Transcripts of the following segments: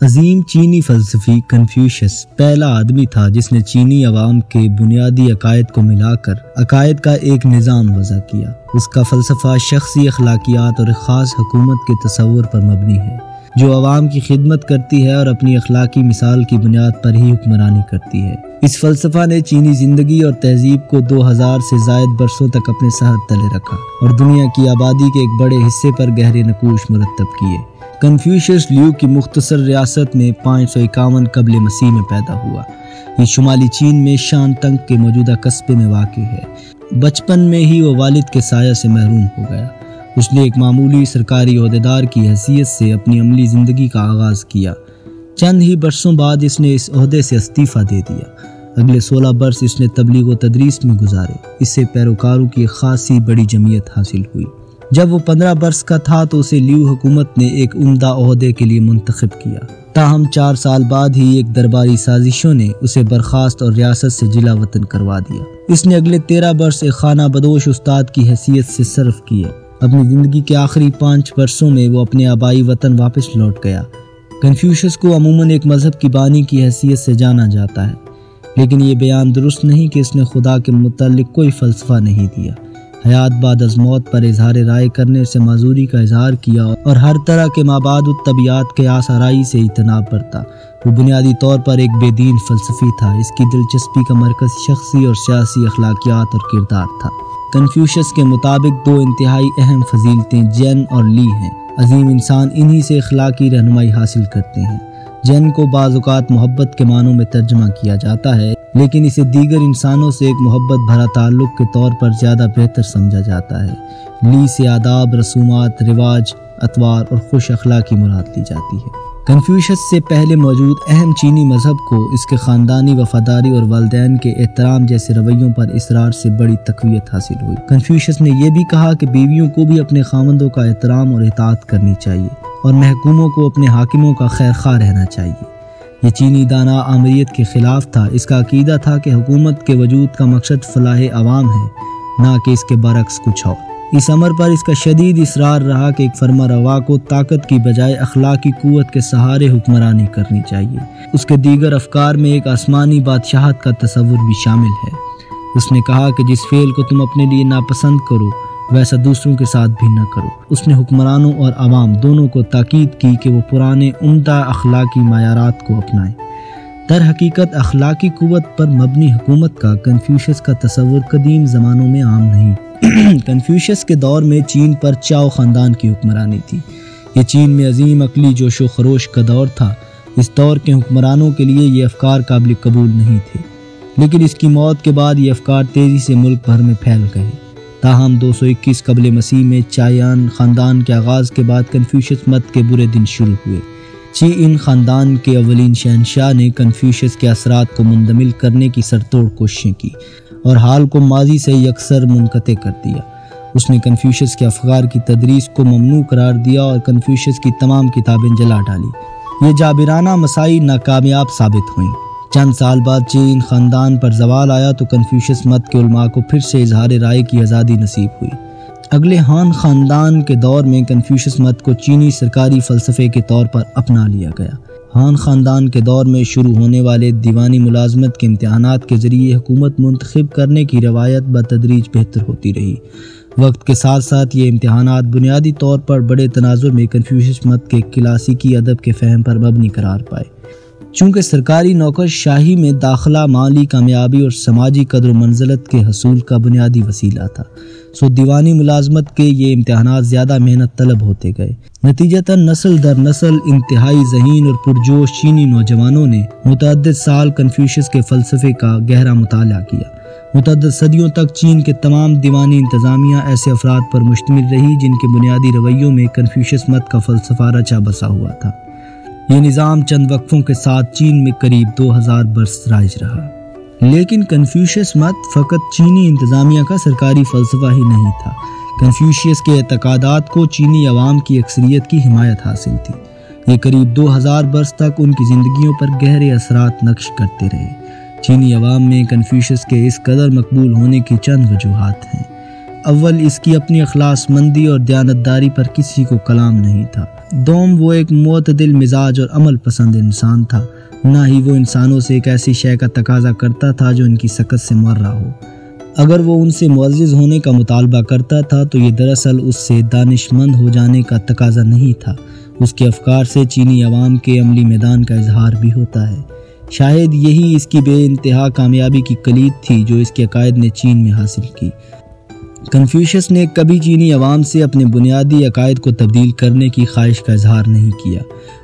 عظیم چینی فلسفی کنفیوشس پہلا آدمی تھا جس نے چینی عوام کے بنیادی عقائد کو ملا کر عقائد کا ایک نظام وضع کیا۔ اس کا فلسفہ شخصی اخلاقیات اور ایک خاص حکومت کے تصور پر مبنی ہے جو عوام کی خدمت کرتی ہے اور اپنی اخلاقی مثال کی بنیاد پر ہی حکمرانی کرتی ہے۔ اس فلسفہ نے چینی زندگی اور تہذیب کو 2000 سے زائد برسوں تک اپنے سہر تلے رکھا اور دنیا کی آبادی کے ایک بڑے حصے پر گہرے نقوش مرتب کیے۔ کنفیوشس لیو کی مختصر ریاست میں 551 قبل مسیح میں پیدا ہوا۔ یہ شمالی چین میں شانتنگ کے موجودہ قصبے میں واقع ہے۔ بچپن میں ہی وہ والد کے سایہ سے محروم ہو گیا۔ اس نے ایک معمولی سرکاری عہدیدار کی حیثیت سے اپنی عملی زندگی کا آغاز کیا۔ چند ہی برسوں بعد اس نے اس عہدے سے استعفیٰ دے دیا۔ اگلے 16 برس اس نے تبلیغ و تدریس میں گزارے۔ اس سے پیروکاروں کی خاصی بڑی جمعیت حاصل ہوئی۔ جب وہ 15 برس کا تھا تو اسے لیو حکومت نے ایک عمدہ عہدے کے لیے منتخب کیا۔ تاہم 4 سال بعد ہی ایک درباری سازشوں نے اسے برخاست اور ریاست سے جلا وطن کروا دیا۔ اس نے اگلے 13 برس ایک خانہ بدوش استاد کی حیثیت سے صرف کیے۔ اپنی زندگی کے آخری 5 برسوں میں وہ اپنے آبائی وطن واپس لوٹ گیا۔ کنفیوشس کو عموماً ایک مذہب کی بانی کی حیثیت سے جانا جاتا ہے، لیکن یہ بیان درست نہیں کہ اس نے خدا کے متعلق کوئی فلسفہ نہیں دیا۔ حیات بعد از موت پر اظہار رائے کرنے سے معذوری کا اظہار کیا اور ہر طرح کے مابعد الطبیعات کے آسرائی سے اجتناب برتا۔ وہ بنیادی طور پر ایک بے دین فلسفی تھا۔ اس کی دلچسپی کا مرکز شخصی اور سیاسی اخلاقیات اور کردار تھا۔ کنفیوشس کے مطابق 2 انتہائی اہم فضیلتیں جین اور لی ہیں۔ عظیم انسان انہی سے اخلاقی رہنمائی حاصل کرتے ہیں۔ جین کو بعض اوقات محبت کے معنوں میں ترجمہ کیا جاتا ہے، لیکن اسے دیگر انسانوں سے ایک محبت بھرا تعلق کے طور پر زیادہ بہتر سمجھا جاتا ہے۔ لی سے آداب، رسومات، رواج، اطوار اور خوش اخلاقی مراد لی جاتی ہے۔ کنفیوشس سے پہلے موجود اہم چینی مذہب کو اس کے خاندانی وفاداری اور والدین کے احترام جیسے رویوں پر اصرار سے بڑی تقویت حاصل ہوئی۔ کنفیوشس نے یہ بھی کہا کہ بیویوں کو بھی اپنے خاوندوں کا احترام اور اطاعت کرنی چاہیے اور محکوموں کو اپنے حاکموں کا خیر خواہ رہنا چاہیے۔ یہ چینی دانا آمریت کے خلاف تھا۔ اس کا عقیدہ تھا کہ حکومت کے وجود کا مقصد فلاح عوام ہے، نہ کہ اس کے برعکس کچھ اور۔ اس امر پر اس کا شدید اصرار رہا کہ ایک فرما روا کو طاقت کی بجائے اخلاقی قوت کے سہارے حکمرانی کرنی چاہیے۔ اس کے دیگر افکار میں ایک آسمانی بادشاہت کا تصور بھی شامل ہے۔ اس نے کہا کہ جس فعل کو تم اپنے لیے ناپسند کرو ویسا دوسروں کے ساتھ بھی نہ کرو۔ اس نے حکمرانوں اور عوام دونوں کو تاکید کی کہ وہ پرانے عمدہ اخلاقی معیارات کو اپنائیں۔ در حقیقت اخلاقی قوت پر مبنی حکومت کا کنفیوشس کا تصور قدیم زمانوں میں عام نہیں۔ کنفیوشس کے دور میں چین پر چاؤ خاندان کی حکمرانی تھی۔ یہ چین میں عظیم عقلی جوش و خروش کا دور تھا۔ اس دور کے حکمرانوں کے لیے یہ افکار قابل قبول نہیں تھے، لیکن اس کی موت کے بعد یہ افکار تیزی سے ملک بھر میں پھیل گئے۔ تاہم 221 قبل مسیح میں چایان خاندان کے آغاز کے بعد کنفیوشس مت کے برے دن شروع ہوئے۔ چی ان خاندان کے اولین شہنشاہ نے کنفیوشس کے اثرات کو مندمل کرنے کی سرتوڑ کوششیں کی اور حال کو ماضی سے یکسر منقطع کر دیا۔ اس نے کنفیوشس کے افکار کی تدریس کو ممنوع قرار دیا اور کنفیوشس کی تمام کتابیں جلا ڈالی۔ یہ جابرانہ مساعی ناکامیاب ثابت ہوئیں۔ چند سال بعد چین خاندان پر زوال آیا تو کنفیوشس مت کے علماء کو پھر سے اظہار رائے کی آزادی نصیب ہوئی۔ اگلے ہان خاندان کے دور میں کنفیوشس مت کو چینی سرکاری فلسفے کے طور پر اپنا لیا گیا۔ ہان خاندان کے دور میں شروع ہونے والے دیوانی ملازمت کے امتحانات کے ذریعے حکومت منتخب کرنے کی روایت بتدریج بہتر ہوتی رہی۔ وقت کے ساتھ ساتھ یہ امتحانات بنیادی طور پر بڑے تناظر میں کنفیوشس مت کے کلاسیکی ادب کے فہم پر مبنی قرار پائے۔ چونکہ سرکاری نوکر شاہی میں داخلہ مالی کامیابی اور سماجی قدر و منزلت کے حصول کا بنیادی وسیلہ تھا، سو دیوانی ملازمت کے یہ امتحانات زیادہ محنت طلب ہوتے گئے۔ نتیجتاً نسل در نسل انتہائی ذہین اور پرجوش چینی نوجوانوں نے متعدد سال کنفیوشس کے فلسفے کا گہرا مطالعہ کیا۔ متعدد صدیوں تک چین کے تمام دیوانی انتظامیہ ایسے افراد پر مشتمل رہی جن کے بنیادی رویوں میں کنفیوشس مت کا فلسفہ رچا بسا ہوا تھا۔ یہ نظام چند وقفوں کے ساتھ چین میں قریب 2000 برس رائج رہا۔ لیکن کنفیوشس مت فقط چینی انتظامیہ کا سرکاری فلسفہ ہی نہیں تھا۔ کنفیوشس کے اعتقادات کو چینی عوام کی اکثریت کی حمایت حاصل تھی۔ یہ قریب 2000 برس تک ان کی زندگیوں پر گہرے اثرات نقش کرتے رہے۔ چینی عوام میں کنفیوشس کے اس قدر مقبول ہونے کی چند وجوہات ہیں۔ اول، اس کی اپنی اخلاص مندی اور دیانتداری پر کسی کو کلام نہیں تھا۔ دوم وہ ایک معتدل مزاج اور عمل پسند انسان تھا، نہ ہی وہ انسانوں سے ایک ایسی شے کا تقاضا کرتا تھا جو ان کی سکت سے مر رہا ہو۔ اگر وہ ان سے معزز ہونے کا مطالبہ کرتا تھا تو یہ دراصل اس سے دانش مند ہو جانے کا تقاضا نہیں تھا، اس کے افکار سے چینی عوام کے عملی میدان کا اظہار بھی ہوتا ہے۔ شاید یہی اس کی بے انتہا کامیابی کی کلید تھی جو اس کے عقائد نے چین میں حاصل کی۔ کنفیوشس نے کبھی چینی عوام سے اپنے بنیادی عقائد کو تبدیل کرنے کی خواہش کا اظہار نہیں کیا،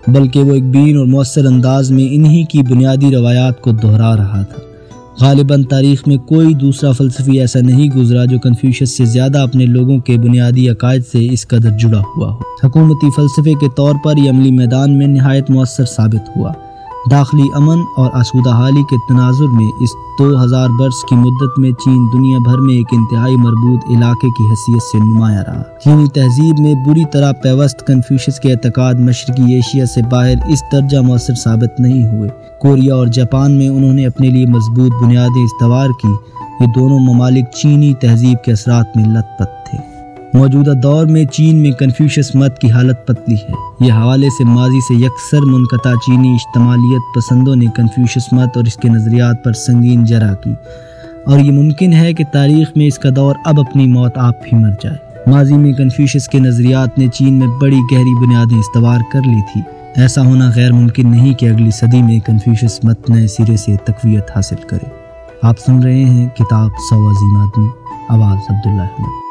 بلکہ وہ ایک بین اور مؤثر انداز میں انہی کی بنیادی روایات کو دہرا رہا تھا۔ غالباً تاریخ میں کوئی دوسرا فلسفی ایسا نہیں گزرا جو کنفیوشس سے زیادہ اپنے لوگوں کے بنیادی عقائد سے اس قدر جڑا ہوا ہو۔ حکومتی فلسفے کے طور پر یہ عملی میدان میں نہایت مؤثر ثابت ہوا۔ داخلی امن اور آسودہ حالی کے تناظر میں اس 2000 برس کی مدت میں چین دنیا بھر میں ایک انتہائی مربوط علاقے کی حیثیت سے نمایاں رہا۔ چینی تہذیب میں بری طرح پیوست کنفیوشس کے اعتقاد مشرقی ایشیا سے باہر اس درجہ مؤثر ثابت نہیں ہوئے۔ کوریا اور جاپان میں انہوں نے اپنے لیے مضبوط بنیادیں استوار کی۔ یہ دونوں ممالک چینی تہذیب کے اثرات میں لت پت تھے۔ موجودہ دور میں چین میں کنفیوشس مت کی حالت پتلی ہے۔ یہ حوالے سے ماضی سے یکسر منقطع چینی اجتماعیت پسندوں نے کنفیوشس مت اور اس کے نظریات پر سنگین جرح کی، اور یہ ممکن ہے کہ تاریخ میں اس کا دور اب اپنی موت آپ بھی مر جائے۔ ماضی میں کنفیوشس کے نظریات نے چین میں بڑی گہری بنیادیں استوار کر لی تھی۔ ایسا ہونا غیر ممکن نہیں کہ اگلی صدی میں کنفیوشس مت نئے سرے سے تقویت حاصل کرے۔ آپ سن رہے ہیں کتاب 100 عظیم آدمی، آواز عبداللہ احمد۔